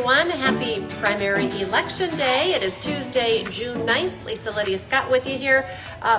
everyone. Happy primary election day. It is Tuesday, June 9th. Lisa, Lydia, Scott with you here.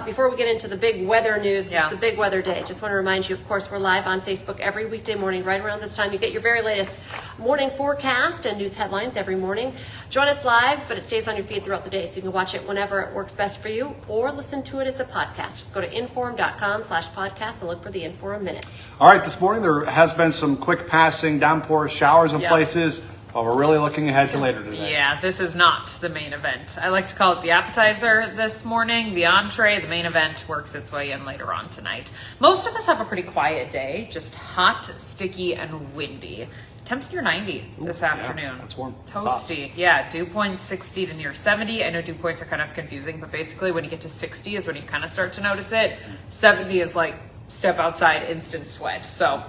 Before we get into the big weather news, It's a big weather day. Just want to remind you, of course, we're live on Facebook every weekday morning right around this time. You get your very latest morning forecast and news headlines every morning. Join us live, but it stays on your feed throughout the day, so you can watch it whenever it works best for you or listen to it as a podcast. Just go to inform.com/podcast and look for the Inform Minute. All right, this morning there has been some quick passing downpours, showers in places. But we're really looking ahead to later today. Yeah, this is not the main event. I like to call it the appetizer this morning. The entree, the main event, works its way in later on tonight. Most of us have a pretty quiet day, just hot, sticky, and windy. Temps near 90 this afternoon. Yeah, that's warm. Toasty. Yeah, dew points 60 to near 70. I know dew points are kind of confusing, but basically when you get to 60 is when you kind of start to notice it. 70 is like step outside, instant sweat. So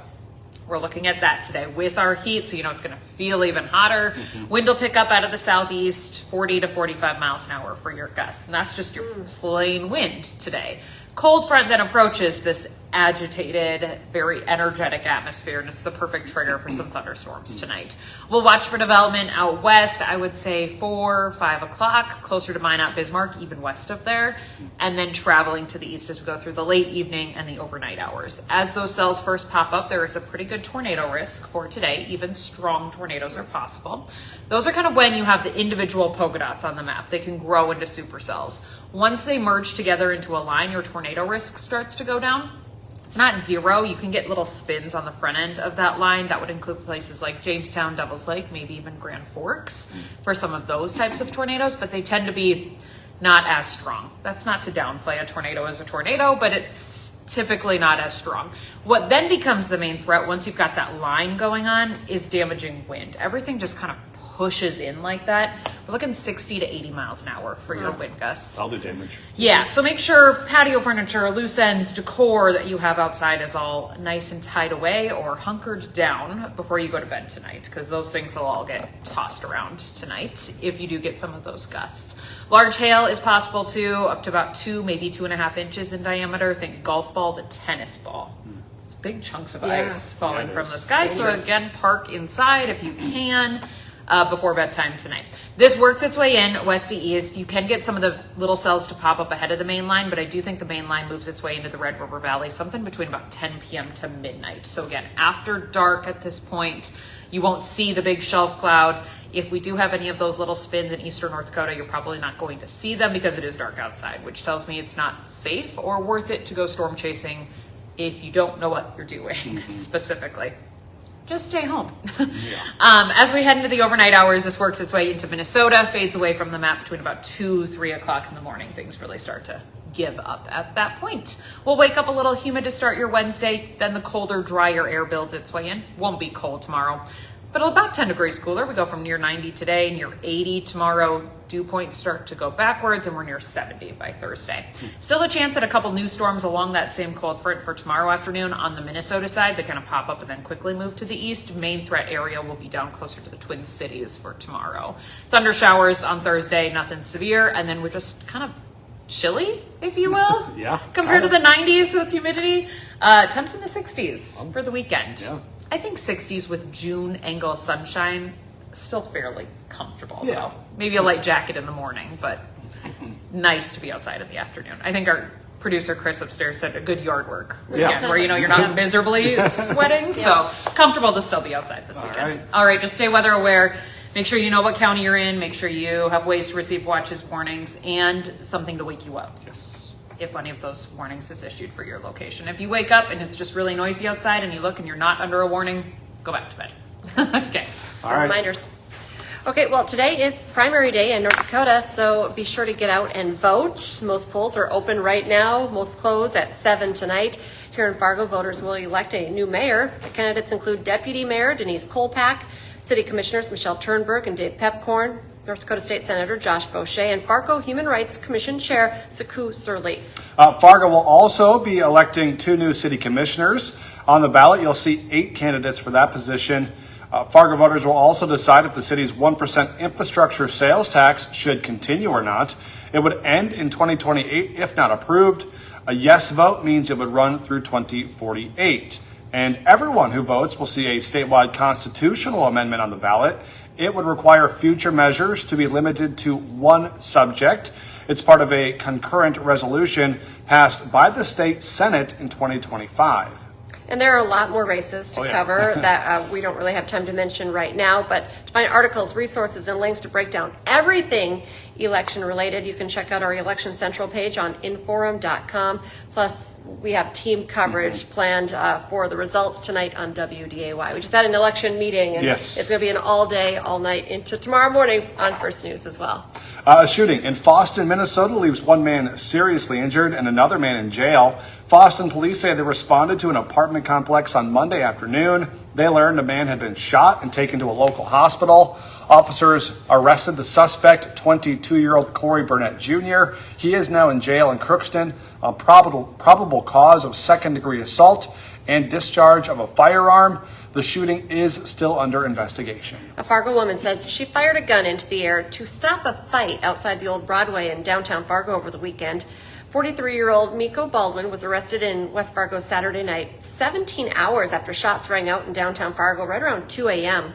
we're looking at that today with our heat, so you know it's going to feel even hotter. Wind will pick up out of the southeast, 40 to 45 miles an hour for your gusts, and that's just your plain wind today. Cold front then approaches this agitated, very energetic atmosphere, and it's the perfect trigger for some thunderstorms tonight. We'll watch for development out west, I would say 4, 5 o'clock, closer to Minot, Bismarck, even west of there, and then traveling to the east as we go through the late evening and the overnight hours. As those cells first pop up, there is a pretty good tornado risk for today. Even strong tornadoes are possible. Those are kind of when you have the individual polka dots on the map. They can grow into supercells. Once they merge together into a line, your tornado risk starts to go down. It's not zero. You can get little spins on the front end of that line. That would include places like Jamestown, Devils Lake, maybe even Grand Forks for some of those types of tornadoes, but they tend to be not as strong. That's not to downplay a tornado as a tornado, but it's typically not as strong. What then becomes the main threat once you've got that line going on is damaging wind. Everything just kind of pushes in like that. We're looking 60 to 80 miles an hour for your wind gusts. I'll do damage. Yeah, so make sure patio furniture, loose ends, decor that you have outside is all nice and tied away or hunkered down before you go to bed tonight, because those things will all get tossed around tonight if you do get some of those gusts. Large hail is possible too, up to about 2, maybe 2.5 inches in diameter. Think golf ball to tennis ball. It's big chunks of ice falling from the sky. Dangerous. So again, park inside if you can. Before bedtime tonight. This works its way in west to east. You can get some of the little cells to pop up ahead of the main line, but I do think the main line moves its way into the Red River Valley something between about 10 p.m. to midnight. So again, after dark at this point, you won't see the big shelf cloud. If we do have any of those little spins in eastern North Dakota, you're probably not going to see them because it is dark outside, which tells me it's not safe or worth it to go storm chasing if you don't know what you're doing specifically. Just stay home. As we head into the overnight hours, this works its way into Minnesota, fades away from the map between about 2, 3 o'clock in the morning. Things really start to give up at that point. We'll wake up a little humid to start your Wednesday, then the colder, drier air builds its way in. Won't be cold tomorrow, but about 10 degrees cooler. We go from near 90 today, near 80 tomorrow. Dew points start to go backwards, and we're near 70 by Thursday. Still a chance at a couple new storms along that same cold front for tomorrow afternoon on the Minnesota side. They kind of pop up and then quickly move to the east. Main threat area will be down closer to the Twin Cities for tomorrow. Thunder showers on Thursday, nothing severe, and then we're just kind of chilly, if you will, compared to the 90s with humidity. Temps in the 60s for the weekend. Yeah. I think 60s with June angle sunshine, still fairly comfortable. Though. Maybe a light jacket in the morning, but nice to be outside in the afternoon. I think our producer Chris upstairs said a good yard work weekend, where you're not miserably sweating, so comfortable to still be outside this weekend. All right, just stay weather aware. Make sure you know what county you're in. Make sure you have ways to receive watches, warnings, and something to wake you up. If any of those warnings is issued for your location. If you wake up and it's just really noisy outside and you look and you're not under a warning, go back to bed. Okay. All right. Reminders. Okay, well, today is primary day in North Dakota, so be sure to get out and vote. Most polls are open right now. Most close at 7 tonight. Here in Fargo, voters will elect a new mayor. The candidates include Deputy Mayor Denise Kolpak, City Commissioners Michelle Turnberg and Dave Pepcorn, North Dakota State Senator Josh Boucher, and Fargo Human Rights Commission Chair Saku Sirleaf. Fargo will also be electing 2 new city commissioners. On the ballot, you'll see 8 candidates for that position. Fargo voters will also decide if the city's 1% infrastructure sales tax should continue or not. It would end in 2028 if not approved. A yes vote means it would run through 2048. And everyone who votes will see a statewide constitutional amendment on the ballot. it would require future measures to be limited to one subject. It's part of a concurrent resolution passed by the state Senate in 2025. And there are a lot more races to cover that we don't really have time to mention right now. But to find articles, resources, and links to break down everything election related, you can check out our Election Central page on inforum.com. Plus, we have team coverage planned for the results tonight on WDAY. We just had an election meeting, and it's going to be an all day, all night into tomorrow morning on First News as well. A shooting in Fosston, Minnesota leaves one man seriously injured and another man in jail. Fosston police say they responded to an apartment complex on Monday afternoon. They learned a man had been shot and taken to a local hospital. Officers arrested the suspect, 22-year-old Corey Burnett Jr. He is now in jail in Crookston on probable cause of second-degree assault and discharge of a firearm. The shooting is still under investigation. A Fargo woman says she fired a gun into the air to stop a fight outside the old Broadway in downtown Fargo over the weekend. 43-year-old Miko Baldwin was arrested in West Fargo Saturday night, 17 hours after shots rang out in downtown Fargo right around 2 a.m.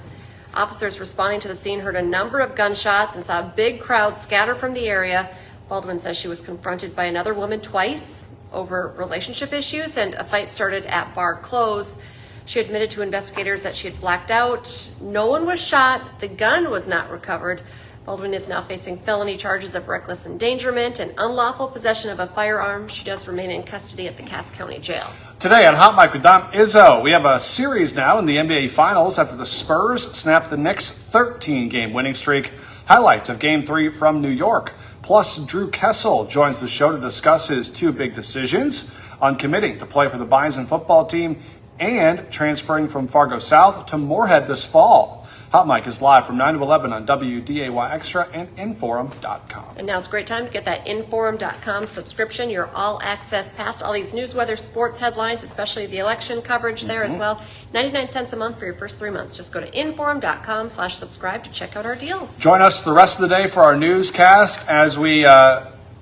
Officers responding to the scene heard a number of gunshots and saw a big crowd scatter from the area. Baldwin says she was confronted by another woman twice over relationship issues, and a fight started at bar close. She admitted to investigators that she had blacked out. No one was shot. The gun was not recovered. Baldwin is now facing felony charges of reckless endangerment and unlawful possession of a firearm. She does remain in custody at the Cass County Jail. Today on Hot Mic with Dom Izzo, we have a series now in the NBA Finals after the Spurs snapped the Knicks' 13-game winning streak. Highlights of Game 3 from New York. Plus, Drew Kessel joins the show to discuss his two big decisions on committing to play for the Bison football team and transferring from Fargo South to Moorhead this fall. Hot Mic is live from 9 to 11 on WDAY Extra and Inforum.com. And now's a great time to get that Inforum.com subscription, your all-access pass to all these news, weather, sports headlines, especially the election coverage there as well. 99 cents a month for your first 3 months. Just go to Inforum.com/subscribe to check out our deals. Join us the rest of the day for our newscast as we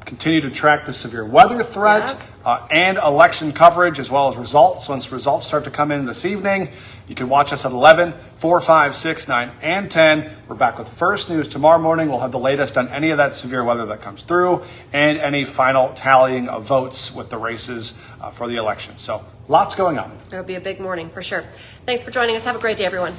continue to track the severe weather threat and election coverage, as well as results. Once results start to come in this evening, you can watch us at 11, 4, 5, 6, 9, and 10. We're back with First News tomorrow morning. We'll have the latest on any of that severe weather that comes through and any final tallying of votes with the races for the election. So lots going on. It'll be a big morning for sure. Thanks for joining us. Have a great day, everyone.